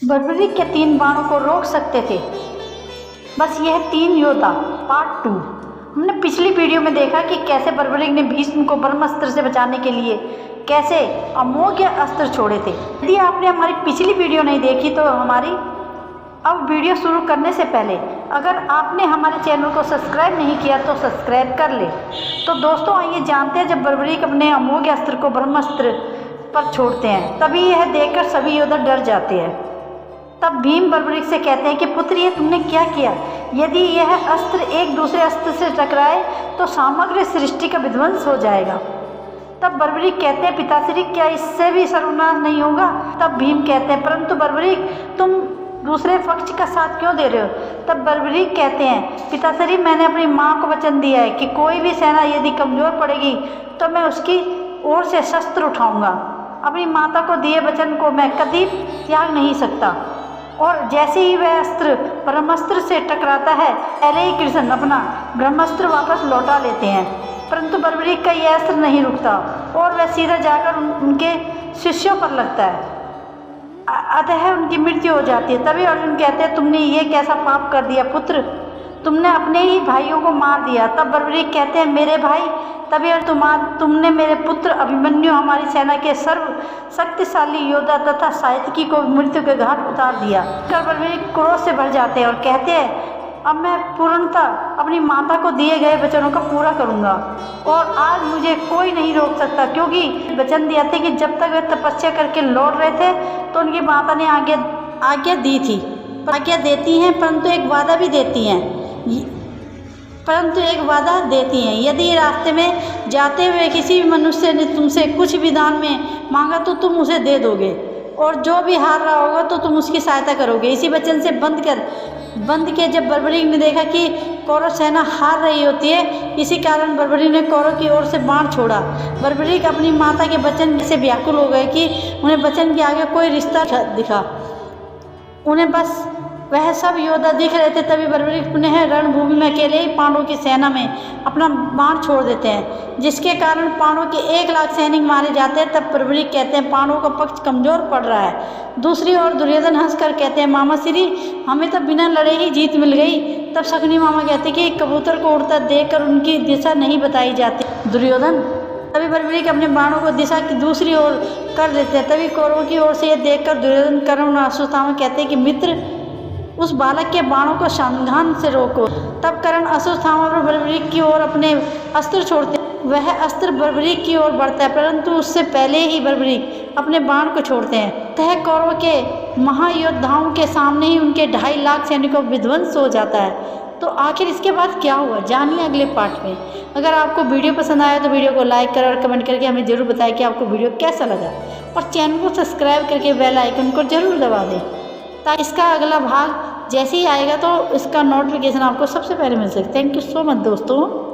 बर्बरीक के 3 बाणों को रोक सकते थे बस यह 3 योद्धा। पार्ट 2। हमने पिछली वीडियो में देखा कि कैसे बर्बरीक ने भीष्म को ब्रह्मास्त्र से बचाने के लिए कैसे अमोघ अस्त्र छोड़े थे। यदि आपने हमारी पिछली वीडियो नहीं देखी तो अब वीडियो शुरू करने से पहले अगर आपने हमारे चैनल को सब्सक्राइब नहीं किया तो सब्सक्राइब कर ले। तो दोस्तों आइए जानते हैं, जब बर्बरीक अपने अमोघ अस्त्र को ब्रह्मास्त्र पर छोड़ते हैं तभी यह देखकर सभी योद्धा डर जाते हैं। तब भीम बर्बरीक से कहते हैं कि पुत्र, ये तुमने क्या किया? यदि यह अस्त्र एक दूसरे अस्त्र से टकराए तो समग्र सृष्टि का विध्वंस हो जाएगा। तब बर्बरीक कहते हैं, पिताश्री क्या इससे भी सर्वनाश नहीं होगा? तब भीम कहते हैं, परंतु बर्बरीक तुम दूसरे पक्ष का साथ क्यों दे रहे हो? तब बर्बरीक कहते हैं, पिताश्री मैंने अपनी माँ को वचन दिया है कि कोई भी सेना यदि कमज़ोर पड़ेगी तो मैं उसकी ओर से शस्त्र उठाऊंगा। अपनी माता को दिए वचन को मैं कभी त्याग नहीं सकता। और जैसे ही वह अस्त्र ब्रह्मास्त्र से टकराता है पहले ही कृष्ण अपना ब्रह्मास्त्र वापस लौटा लेते हैं, परंतु बर्बरीक का यह अस्त्र नहीं रुकता और वह सीधा जाकर उनके शिष्यों पर लगता है। अतः उनकी मृत्यु हो जाती है। तभी अर्जुन कहते हैं, तुमने ये कैसा पाप कर दिया पुत्र, तुमने अपने ही भाइयों को मार दिया। तब बर्बरीक कहते हैं, मेरे भाई? तभी तुमने मेरे पुत्र अभिमन्यु हमारी सेना के सर्व शक्तिशाली योद्धा तथा सात्यकी को मृत्यु के घाट उतार दिया। बर्बरीक क्रोध से भर जाते हैं और कहते हैं, अब मैं पूर्णतः अपनी माता को दिए गए वचनों का पूरा करूंगा और आज मुझे कोई नहीं रोक सकता, क्योंकि वचन दिया था कि जब तक वे तपस्या करके लौट रहे थे तो उनकी माता ने आज्ञा दी थी। आज्ञा देती हैं परंतु एक वादा भी देती हैं, यदि रास्ते में जाते हुए किसी भी मनुष्य ने तुमसे कुछ भी दान में मांगा तो तुम उसे दे दोगे और जो भी हार रहा होगा तो तुम उसकी सहायता करोगे। इसी वचन से बंद के जब बर्बरीक ने देखा कि कौरव सेना हार रही होती है, इसी कारण बर्बरीक ने कौरव की ओर से बाण छोड़ा। बर्बरीक अपनी माता के वचन से व्याकुल हो गए कि उन्हें वचन के आगे कोई रिश्ता दिखा, उन्हें बस वह सब योद्धा दिख रहे थे। तभी बर्बरीक पुनः रणभूमि में अकेले ही पांडवों की सेना में अपना बाण छोड़ देते हैं, जिसके कारण पांडवों के 1 लाख सैनिक मारे जाते हैं। तब बर्बरीक कहते हैं, पांडवों का पक्ष कमजोर पड़ रहा है। दूसरी ओर दुर्योधन हंसकर कहते हैं, मामा श्री हमें तो बिना लड़े ही जीत मिल गई। तब शकुनी मामा कहते हैं कि कबूतर को उड़ता देखकर उनकी दिशा नहीं बताई जाती दुर्योधन। तभी बर्बरीक अपने बाणों को दिशा की दूसरी ओर कर देते हैं। तभी कौरवों की ओर से यह देखकर दुर्योधन कर्ण और अश्वत्थामा कहते हैं कि मित्र, उस बालक के बाणों को सावधान से रोको। तब कर्ण अश्वत्थामा और बर्बरीक की ओर अपने अस्त्र छोड़ते, वह अस्त्र बर्बरीक की ओर बढ़ता है, परंतु उससे पहले ही बर्बरीक अपने बाण को छोड़ते हैं। तह कौरव के महायोद्धाओं के सामने ही उनके 2.5 लाख सैनिकों का विध्वंस हो जाता है। तो आखिर इसके बाद क्या हुआ, जानिए अगले पार्ट में। अगर आपको वीडियो पसंद आया तो वीडियो को लाइक करें और कमेंट करके हमें जरूर बताएं कि आपको वीडियो कैसा लगा, और चैनल को सब्सक्राइब करके बेल आइकन को जरूर दबा दें ताकि इसका अगला भाग जैसे ही आएगा तो इसका नोटिफिकेशन आपको सबसे पहले मिल सके। थैंक यू सो मच दोस्तों।